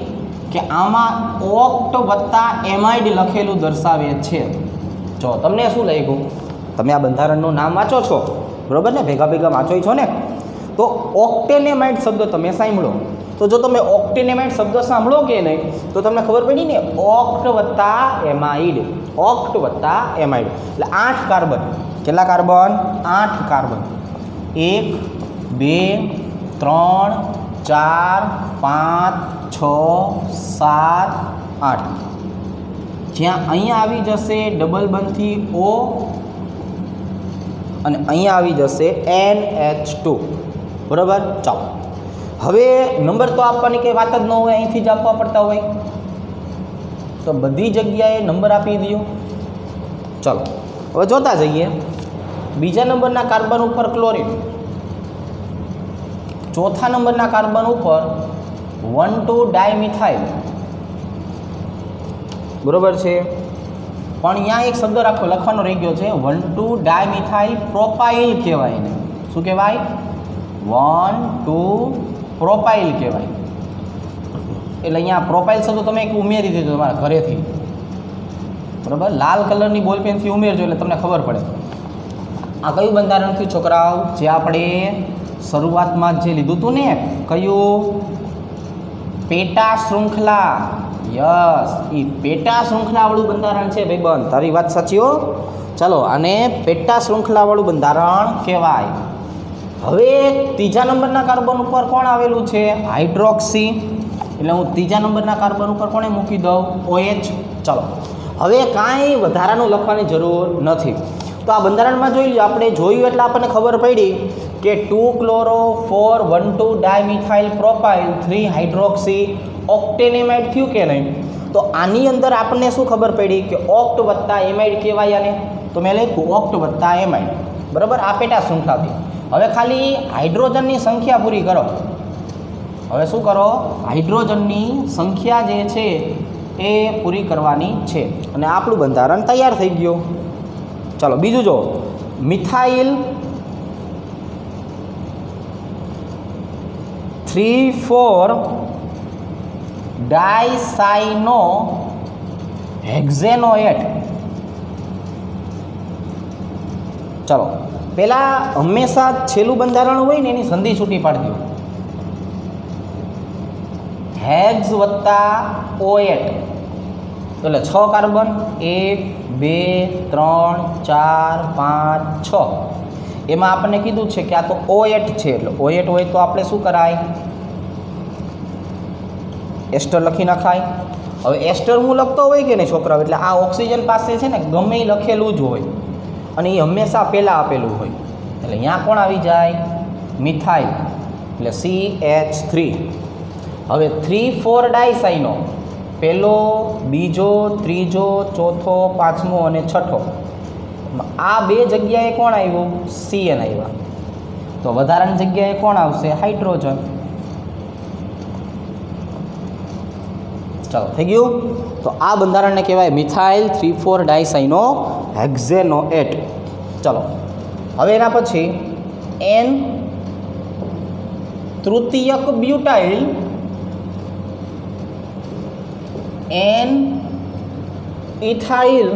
કે આમાં ઓક્ટ વત્તા એમાઇડ લખેલું દર્શાવે છે. જો તમને શું લાગ્યું? તમે આ બંધારણનું નામ વાંચો છો, બરાબર ને? ભેગા ભેગા વાંચો છો ને? તો ઓક્ટેનેમાઇડ શબ્દ તમે સાંભળો. તો જો તમે ઓક્ટેનેમાઇડ શબ્દ સાંભળો કે નહીં તો તમને ખબર પડી ને, ઓક્ટ વત્તા એમાઇડ. ઓક્ટ વત્તા એમાઇડ એટલે 8 કાર્બન. કેટલા કાર્બન? 8 કાર્બન. 1 2 3 4 5 6 7 8. જ્યાં અહીંયા આવી જશે ડબલ બંધથી O અને અહીંયા આવી જશે NH2. બરાબર? ચાલો હવે નંબર તો આપવાની કંઈ વાત જ ન હોય, અહીંથી જ આપવા પડતા હોય, તો બધી જગ્યાએ નંબર આપી દો. ચાલો હવે જોતા જઈએ. બીજા નંબરના કાર્બન ઉપર ક્લોરીન, ચોથા નંબરના કાર્બન ઉપર 1,2 ડાયમિથાઇલ. બરાબર છે? પણ અહીંયા એક શબ્દ લખવાનો રહી ગયો છે, 1,2 ડાયમિથાઇલ પ્રોપાઇલ કહેવાય એને. શું કહેવાય? 1,2 પ્રોપાઇલ કહેવાય. એટલે અહીંયા પ્રોપાઇલ શબ્દ તમે એક ઉમેરી દીધો તમારા ઘરેથી. બરાબર, લાલ કલરની બોલપેનથી ઉમેરજો એટલે તમને ખબર પડે. આ કયું બંધારણ થયું છોકરાઓ? જે આપણે શરૂઆતમાં જે લીધું હતું ને, કયું? પેટા શૃંખલા. યસ, એ પેટા શૃંખલાવાળું બંધારણ છે ભાઈબંધ. તારી વાત સાચી હો. ચાલો, આને પેટા શૃંખલાવાળું બંધારણ કહેવાય. હવે ત્રીજા નંબરના કાર્બન ઉપર કોણ આવેલું છે? હાઇડ્રોક્સી. એટલે હું ત્રીજા નંબરના કાર્બન ઉપર કોને મૂકી દઉં? OH. ચાલો, હવે કાંઈ વધારાનું લખવાની જરૂર નથી. તો આ બંધારણમાં જોઈ લો, આપણે જોયું એટલે આપણને ખબર પડી કે 2-chloro-4-1,2 ડાયમિથાઇલ પ્રોપાઇલ 3 હાઇડ્રોક્સી ઓક્ટેનેમાઇડ થયું કે નહીં? તો આની અંદર આપણને શું ખબર પડી કે ઓક્ટ વત્તા એમાઇડ કહેવાય આને. તો મેં લખ્યું ઓક્ટ વત્તા એમાઇડ. બરાબર, આ પેટા શૃંખલાથી. હવે ખાલી હાઇડ્રોજનની સંખ્યા પૂરી કરો. હવે શું કરો? હાઇડ્રોજનની સંખ્યા જે છે એ પૂરી કરવાની છે અને આપણું બંધારણ તૈયાર થઈ ગયું. ચાલો બીજું જો, મિથાઇલ 3,4 ડાયસાઇનો હેક્ઝેનોએટ. ચાલો, પહેલાં હંમેશા છેલ્લું બંધારણ હોય ને એની સંધિ છૂટી પાડી દો. હેક્સ વત્તા OH એટલે 6 કાર્બન, 1, 2, 3, 4, 5, 6. એમાં આપણને કીધું છે કે આ તો OH છે, એટલે OH હોય તો આપણે શું કરાય? એસ્ટર લખી નખાય. હવે એસ્ટર હું લખતો હોય કે નહીં છોકરાઓ, એટલે આ ઓક્સિજન પાસે છે ને ગમે એ લખેલું જ હોય અને એ હંમેશા પહેલાં આપેલું હોય. એટલે અહીંયા કોણ આવી જાય? મિથાઇલ એટલે CH3. હવે 3,4 ડાયસાઇનો, પહેલો, બીજો, ત્રીજો, ચોથો, પાંચમો અને છઠ્ઠો. આ બે જગ્યાએ કોણ આવ્યું? CN આવ્યા. તો વધારાની જગ્યાએ કોણ આવશે? હાઇડ્રોજન. ચાલો, થઈ ગયું. તો આ બંધારણને કહેવાય મિથાઇલ 3,4 ડાયસાઇનો હેક્ઝેનોએટ. ચાલો, હવે એના પછી N તૃતીયક butyl, N ethyl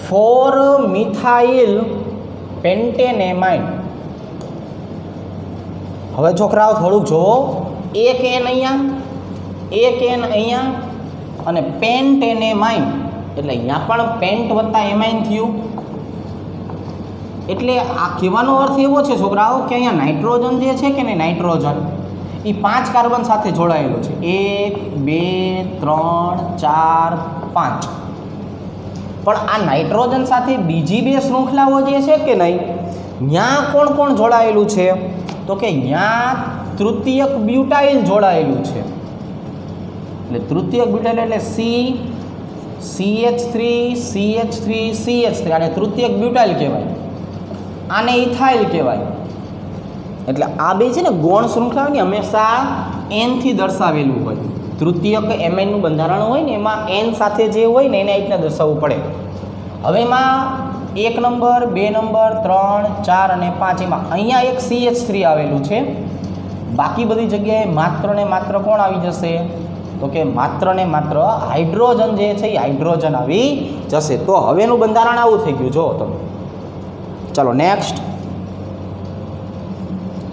4 methyl pentanamine. હવે છોકરાઓ થોડુંક જુઓ, એક N અહીંયા, એક N અહીંયા અને પેન્ટેનેમાઇન એટલે અહીંયા પણ પેન્ટ વત્તા એમાઇન થયું. એટલે આ કહેવાનો અર્થ એવો છે છોકરાઓ કે અહીંયા નાઇટ્રોજન જે છે કે નહીં, નાઇટ્રોજન એ 5 કાર્બન સાથે જોડાયેલું છે. 1, 2, 3, 4, 5. પણ આ નાઇટ્રોજન સાથે બીજી બે શૃંખલાઓ જે છે કે નહીં, ત્યાં કોણ કોણ જોડાયેલું છે? તો કે ત્યાં તૃતીયક બ્યુટાઇલ જોડાયેલું છે. એટલે તૃતીયક બ્યુટાઇલ એટલે CH3 CH3 CH3, આને તૃતીયક બ્યુટાઇલ કહેવાય, આને ઇથાઇલ કહેવાય. એટલે આ બે છે ને ગૌણ શૃંખલાઓની હંમેશા N થી દર્શાવેલું હોય. તૃતીયક એમાઇનનું બંધારણ હોય ને એમાં N સાથે જે હોય ને એને આ રીતના દર્શાવવું પડે. હવે એમાં 1 નંબર, 2 નંબર, 3, 4 અને 5 એમાં અહીંયા એક CH3 આવેલું છે. બાકી બધી જગ્યાએ માત્ર ને માત્ર કોણ આવી જશે? તો કે માત્ર ને માત્ર હાઇડ્રોજન જે છે એ હાઇડ્રોજન આવી જશે. તો હવેનું બંધારણ આવું થઈ ગયું. જો તમે ચાલો નેક્સ્ટ,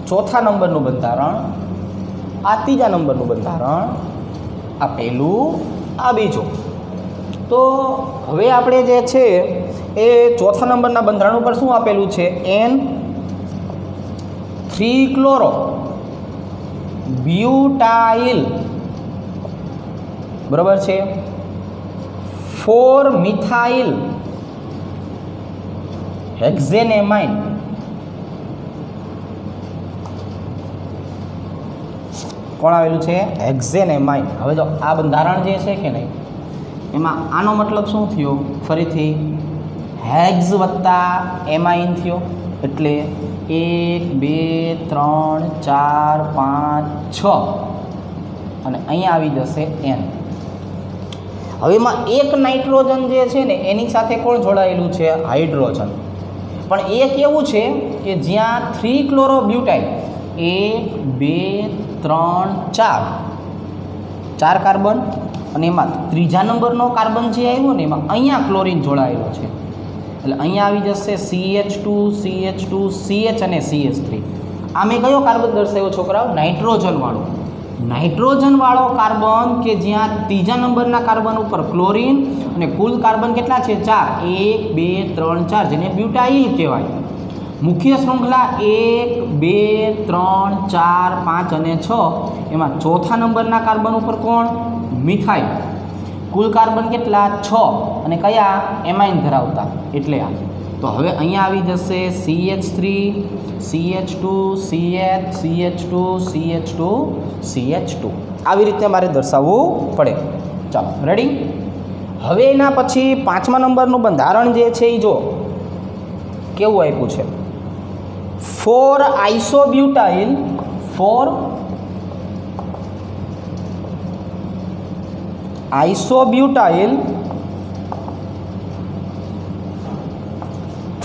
ચોથા નંબરનું બંધારણ, આ ત્રીજા નંબરનું બંધારણ, આ પહેલું, આ બીજું. તો હવે આપણે જે છે એ ચોથા નંબરના બંધારણ ઉપર શું આપેલું છે? N3-chloro બ્યુટાઇલ, બરાબર છે, 4 મિથાઇલ હેક્ઝેનેમાઇન. કોણ આવેલું છે? હેક્ઝેનેમાઇન. હવે જો આ બંધારણ જે છે કે નહીં એમાં આનો મતલબ શું થયો? ફરીથી હેક્ઝ વત્તા એમાઇન થયો. એટલે 1, 2, 3, 4, 5, 6 અને અહીંયા આવી જશે N. હવે એમાં એક નાઇટ્રોજન જે છે ને એની સાથે કોણ જોડાયેલું છે? હાઇડ્રોજન. પણ એક એવું છે કે જ્યાં 3-chloro-butyl 1, 2, 3, 4 કાર્બન અને એમાં ત્રીજા નંબરનો કાર્બન જે આવ્યો ને એમાં અહીંયા ક્લોરીન જોડાયેલો છે, એટલે અહીંયા આવી જશે CH2 CH અને CH3. આ મેં કયો કાર્બન દર્શાવ્યો છોકરાઓ? નાઇટ્રોજનવાળો. નાઇટ્રોજનવાળો કાર્બન કે જ્યાં ત્રીજા નંબરના કાર્બન ઉપર ક્લોરીન અને કુલ કાર્બન કેટલા છે? 4. 1 2 3 4, જેને બ્યુટાઇલ કહેવાય. મુખ્ય શૃંખલા 1 2 3 4 5 અને 6, એમાં ચોથા નંબરના કાર્બન ઉપર કોણ? મિથાઇલ. કુલ કાર્બન કેટલા? 6, અને કયા? એમાઇન ધરાવતા, એટલે આ. તો હવે અહીંયા આવી જશે CH3 CH2 CH CH2 CH2 CH2. આવી રીતે મારે દર્શાવવું પડે. ચાલો રેડી. હવે એના પછી 5મા નંબરનું બંધારણ જે છે એ જો કેવું આપ્યું છે. 4 આઇસોબ્યુટાઇલ 4 આઇસોબ્યુટાઇલ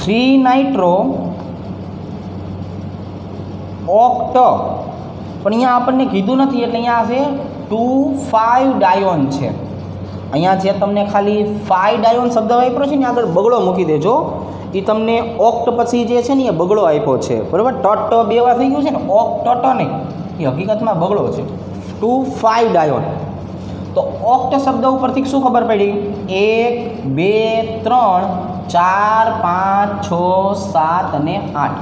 3 નાઇટ્રો ઓક્ટ. પણ અહીંયા આપણને કીધું નથી, એટલે અહીંયા છે 2,5 ડાયોન છે. અહીંયા જે તમને ખાલી 5 ડાયોન શબ્દ વાપરો છે ને આગળ બગડો મૂકી દેજો. એ તમને ઓક્ટ પછી જે છે ને એ બગડો આપ્યો છે, બરાબર. ટટ 2 વાર થઈ ગયું છે ને, ઓક્ટ નહીં, એ હકીકતમાં બગડો છે. 2,5 ડાયોન. તો ઓક્ટ શબ્દ ઉપરથી શું ખબર પડી? 1 2 3 4 5 6 7 અને 8.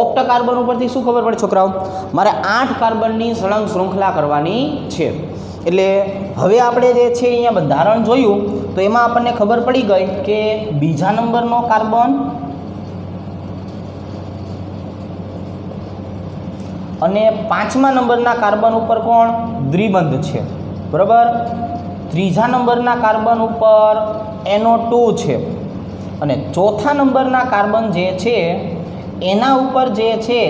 ઓક્ટ કાર્બન ઉપરથી શું ખબર પડે છોકરાઓ? મારે 8 કાર્બનની સળંગ શૃંખલા કરવાની છે. એટલે હવે આપણે જે છે અહીંયા બંધારણ જોયું તો એમાં આપણને ખબર પડી ગઈ કે બીજા નંબરનો કાર્બન અને 5મા નંબરના કાર્બન ઉપર કોણ? દ્વિબંધ છે, બરાબર. ત્રીજા નંબરના કાર્બન ઉપર NO2 છે, અને ચોથા નંબરના કાર્બન જે છે એના ઉપર જે છે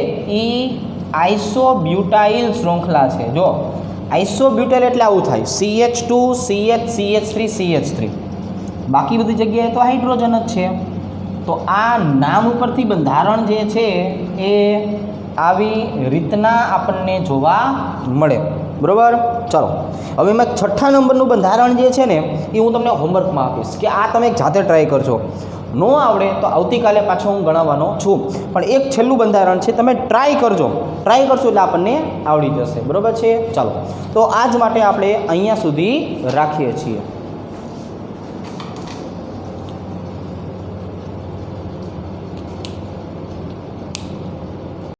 એ આઇસોબ્યુટાઇલ શૃંખલા છે. જો આઇસોબ્યુટાઇલ એટલે આવું થાય, CH2 CH CH3 CH3. બાકી બધી જગ્યાએ તો હાઇડ્રોજન જ છે. તો આ નામ ઉપરથી બંધારણ જે છે એ આવી રીતના આપણને જોવા મળે, બરાબર. ચાલો હવે મેં 6થા નંબરનું બંધારણ જે છે ને એ હું તમને હોમવર્કમાં આપીશ કે આ તમે જાતે ટ્રાય કરજો. ન આવડે તો આવતીકાલે પાછો હું ગણાવવાનો છું, પણ એક છેલ્લું બંધારણ છે, તમે ટ્રાય કરજો. ટ્રાય કરશો એટલે આપણને આવડી જશે, બરાબર છે. ચાલો તો આજ માટે આપણે અહીંયા સુધી રાખીએ છીએ.